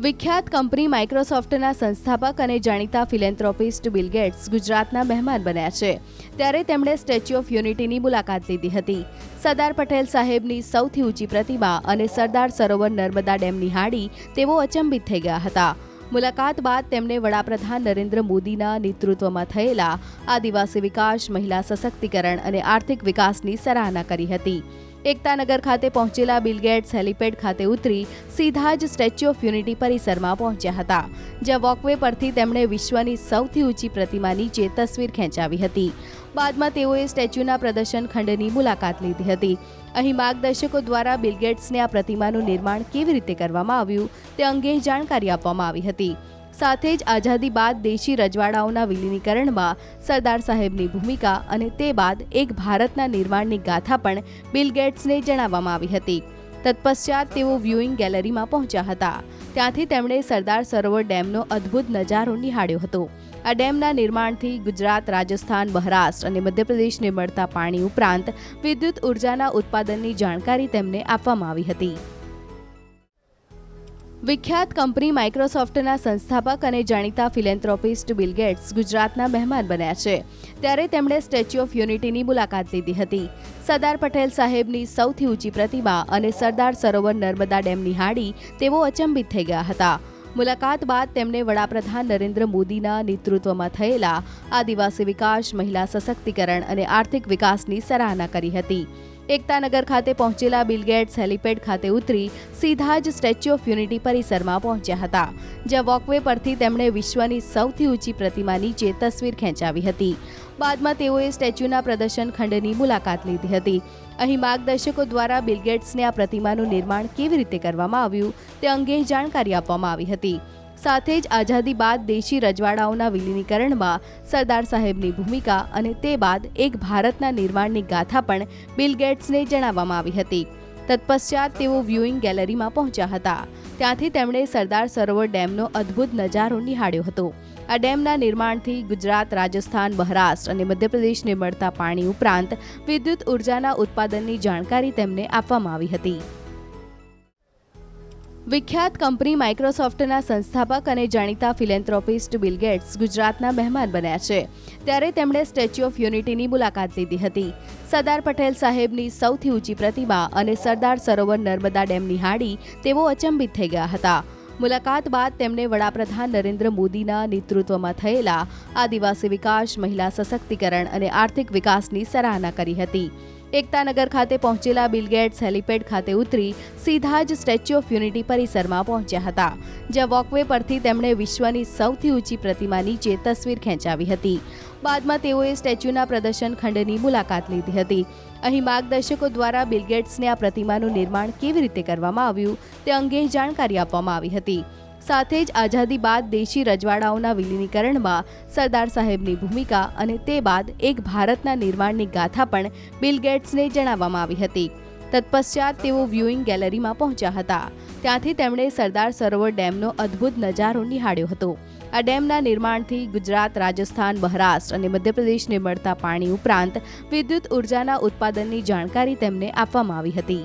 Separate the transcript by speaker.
Speaker 1: વિખ્યાત કંપની માઇક્રોસોફ્ટના સંસ્થાપક અને જાણીતા ફિલેન્થ્રોપિસ્ટ બિલ ગેટ્સ ગુજરાતના મહેમાન બન્યા છે. ત્યારે તેમણે સ્ટેચ્યુ ઓફ યુનિટીની મુલાકાત લીધી હતી. સરદાર પટેલ સાહેબની સૌથી ઊંચી પ્રતિમા અને સરદાર સરોવર નર્મદા ડેમ નિહાળી તેઓ અચંબિત થઈ ગયા હતા. મુલાકાત બાદ તેમણે વડાપ્રધાન નરેન્દ્ર મોદીના નેતૃત્વમાં થયેલા આદિવાસી વિકાસ, મહિલા સશક્તિકરણ અને આર્થિક વિકાસની સરાહના કરી હતી. એકતાનગર ખાતે પહોંચેલા બિલ ગેટ્સ હેલીપેડ ખાતે ઉતરી સીધા જ સ્ટેચ્યુ ઓફ યુનિટી પરિસરમાં પહોંચ્યા હતા, જ્યાં વોકવે પરથી તેમણે વિશ્વની સૌથી ઊંચી પ્રતિમા નીચે તસવીર ખેંચાવી હતી. બાદમાં તેઓએ સ્ટેચ્યુના પ્રદર્શન ખંડની મુલાકાત લીધી હતી. અહીં માર્ગદર્શકો દ્વારા બિલ ગેટ્સને આ પ્રતિમાનું નિર્માણ કેવી રીતે કરવામાં આવ્યું તે અંગે જાણકારી આપવામાં આવી હતી. સાથે જ આઝાદી બાદ દેશી રજવાડાઓના વિલીનીકરણમાં સરદાર સાહેબની ભૂમિકા અને તે બાદ એક ભારતના નિર્માણની ગાથા પણ બિલ ગેટ્સને જણાવવામાં આવી હતી. તત્પશ્ચાત તેઓ વ્યુઇંગ ગેલેરીમાં પહોંચ્યા હતા. ત્યાંથી તેમણે સરદાર સરોવર ડેમનો અદ્ભુત નજારો નિહાળ્યો હતો. આ ડેમના નિર્માણથી ગુજરાત, રાજસ્થાન, મહારાષ્ટ્ર અને મધ્યપ્રદેશને મળતા પાણી ઉપરાંત વિદ્યુત ઉર્જાના ઉત્પાદનની જાણકારી તેમને આપવામાં આવી હતી. વિખ્યાત કંપની માઇક્રોસોફ્ટના સંસ્થાપક અને જાણીતા ફિલેન્થ્રોપિસ્ટ બિલ ગેટ્સ ગુજરાતના મહેમાન બન્યા છે. ત્યારે તેમણે સ્ટેચ્યુ ઓફ યુનિટીની મુલાકાત લીધી હતી. સરદાર પટેલ સાહેબની સૌથી ઊંચી પ્રતિમા અને સરદાર સરોવર નર્મદા ડેમ નિહાળી તેઓ અચંબિત થઈ ગયા હતા. મુલાકાત બાદ તેમણે વડાપ્રધાન નરેન્દ્ર મોદીના નેતૃત્વમાં થયેલા આદિવાસી વિકાસ, મહિલા સશક્તિકરણ અને આર્થિક વિકાસની સરાહના કરી હતી. એકતાનગર ખાતે પહોંચેલા બિલ ગેટ્સ હેલીપેડ ખાતે ઉતરી સીધા જ સ્ટેચ્યુ ઓફ યુનિટી પરિસરમાં પહોંચ્યા હતા, જ્યાં વોકવે પરથી તેમણે વિશ્વની સૌથી ઊંચી પ્રતિમા નીચે તસવીર ખેંચાવી હતી. બાદમાં તેઓએ સ્ટેચ્યુના પ્રદર્શન ખંડની મુલાકાત લીધી હતી. અહીં માર્ગદર્શકો દ્વારા બિલ ગેટ્સને આ પ્રતિમાનું નિર્માણ કેવી રીતે કરવામાં આવ્યું તે અંગે જાણકારી આપવામાં આવી હતી. સાથે જ આઝાદી બાદ દેશી રજવાડાઓના વિલીનીકરણમાં સરદાર સાહેબની ભૂમિકા અને તે બાદ એક ભારતના નિર્માણની ગાથા પણ બિલ ગેટ્સને જણાવવામાં આવી હતી. તત્પશ્ચાત તેઓ વ્યુઇંગ ગેલેરીમાં પહોંચ્યા હતા. ત્યાંથી તેમણે સરદાર સરોવર ડેમનો અદ્ભુત નજારો નિહાળ્યો હતો. આ ડેમના નિર્માણથી ગુજરાત, રાજસ્થાન, મહારાષ્ટ્ર અને મધ્યપ્રદેશને મળતા પાણી ઉપરાંત વિદ્યુત ઉર્જાના ઉત્પાદનની જાણકારી તેમને આપવામાં આવી હતી. વિખ્યાત કંપની માઇક્રોસોફ્ટના સંસ્થાપક અને જાણીતા ફિલેન્થ્રોપિસ્ટ બિલ ગેટ્સ ગુજરાતના મહેમાન બન્યા છે. ત્યારે તેમણે સ્ટેચ્યુ ઓફ યુનિટીની મુલાકાત લીધી હતી. સરદાર પટેલ સાહેબની સૌથી ઊંચી પ્રતિમા અને સરદાર સરોવર નર્મદા ડેમ નિહાળી તેઓ અચંબિત થઈ ગયા હતા. મુલાકાત બાદ તેમણે વડાપ્રધાન નરેન્દ્ર મોદીના નેતૃત્વમાં થયેલા આદિવાસી વિકાસ, મહિલા સશક્તિકરણ અને આર્થિક વિકાસની સરાહના કરી હતી. એકતાનગર ખાતે પહોંચેલા બિલ ગેટ્સ હેલીપેડ ખાતે ઉતરી સીધા જ સ્ટેચ્યુ ઓફ યુનિટી પરિસરમાં પહોંચ્યા હતા, જ્યાં વોકવે પરથી તેમણે વિશ્વની સૌથી ઊંચી પ્રતિમા નીચે તસવીર ખેંચાવી હતી. બાદમાં તેઓએ સ્ટેચ્યુના પ્રદર્શન ખંડની મુલાકાત લીધી હતી. અહીં માર્ગદર્શકો દ્વારા બિલ ગેટ્સને આ પ્રતિમાનું નિર્માણ કેવી રીતે કરવામાં આવ્યું તે અંગે જાણકારી આપવામાં આવી હતી. સાથે જ આઝાદી બાદ દેશી રજવાડાઓના વિલીનીકરણમાં સરદાર સાહેબની ભૂમિકા અને તે બાદ એક ભારતના નિર્માણની ગાથા પણ બિલ ગેટ્સને જણાવવામાં આવી હતી. તત્પશ્ચાત તેઓ વ્યુઇંગ ગેલેરીમાં પહોંચ્યા હતા. ત્યાંથી તેમણે સરદાર સરોવર ડેમનો અદ્ભુત નજારો નિહાળ્યો હતો. આ ડેમના નિર્માણથી ગુજરાત, રાજસ્થાન, મહારાષ્ટ્ર અને મધ્યપ્રદેશને મળતા પાણી ઉપરાંત વિદ્યુત ઉર્જાના ઉત્પાદનની જાણકારી તેમને આપવામાં આવી હતી.